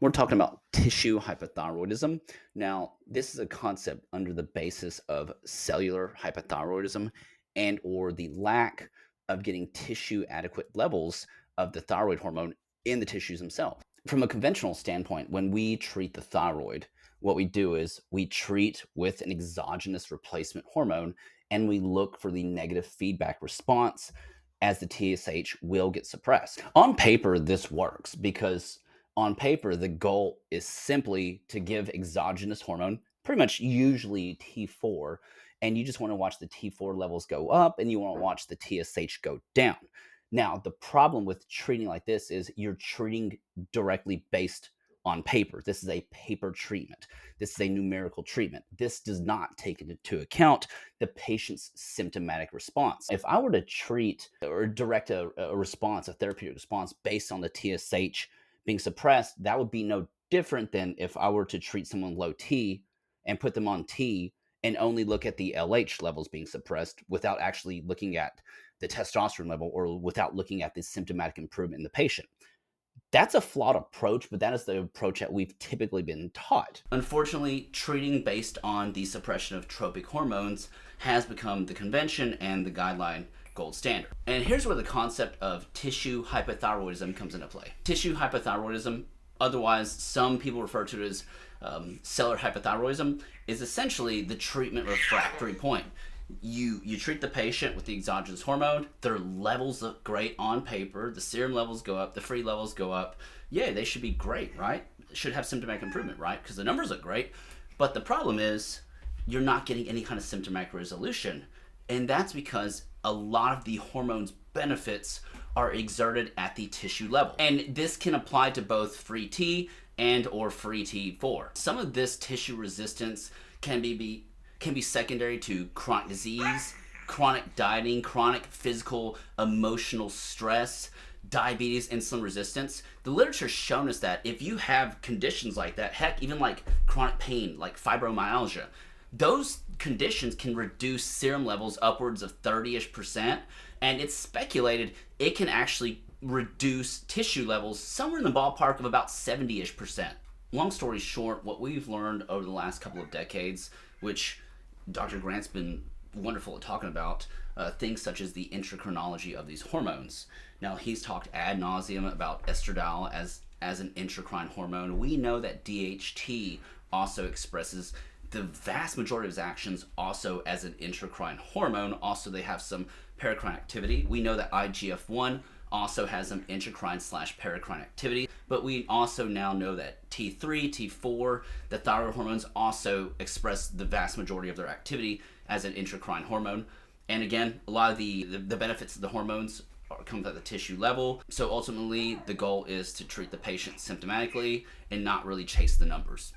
We're talking about tissue hypothyroidism. Now, this is a concept under the basis of cellular hypothyroidism and or the lack of getting tissue adequate levels of the thyroid hormone in the tissues themselves. From a conventional standpoint, when we treat the thyroid, what we do is we treat with an exogenous replacement hormone and we look for the negative feedback response as the TSH will get suppressed. On paper, this works because on paper, the goal is simply to give exogenous hormone, pretty much usually T4, and you just want to watch the T4 levels go up and you want to watch the TSH go down. Now, the problem with treating like this is you're treating directly based on paper. This is a paper treatment. This is a numerical treatment. This does not take into account the patient's symptomatic response. If I were to treat or direct a response, a therapeutic response based on the TSH being suppressed, that would be no different than if I were to treat someone low T and put them on T and only look at the LH levels being suppressed without actually looking at the testosterone level or without looking at the symptomatic improvement in the patient. That's a flawed approach, but that is the approach that we've typically been taught. Unfortunately, treating based on the suppression of tropic hormones has become the convention and the guideline gold standard. And here's where the concept of tissue hypothyroidism comes into play. Tissue hypothyroidism, otherwise some people refer to it as cellular hypothyroidism, is essentially the treatment refractory point. You treat the patient with the exogenous hormone, their levels look great on paper, the serum levels go up, the free levels go up. Yeah, they should be great, right? Should have symptomatic improvement, right? Because the numbers look great. But the problem is you're not getting any kind of symptomatic resolution. And that's because a lot of the hormone's benefits are exerted at the tissue level. And this can apply to both free T and or free T4. Some of this tissue resistance can be secondary to chronic disease, chronic dieting, chronic physical, emotional stress, diabetes, insulin resistance. The literature's shown us that if you have conditions like that, heck, even like chronic pain, like fibromyalgia, those conditions can reduce serum levels upwards of 30-ish%, and it's speculated it can actually reduce tissue levels somewhere in the ballpark of about 70-ish%. Long story short, what we've learned over the last couple of decades, which Dr. Grant's been wonderful at talking about, things such as the endocrinology of these hormones. Now, he's talked ad nauseum about estradiol as an endocrine hormone. We know that DHT also expresses the vast majority of its actions also as an endocrine hormone. Also, they have some paracrine activity. We know that IGF-1 also has some endocrine/paracrine activity, but we also now know that T3, T4, the thyroid hormones also express the vast majority of their activity as an endocrine hormone. And again, a lot of the benefits of the hormones come at the tissue level. So ultimately, the goal is to treat the patient symptomatically and not really chase the numbers.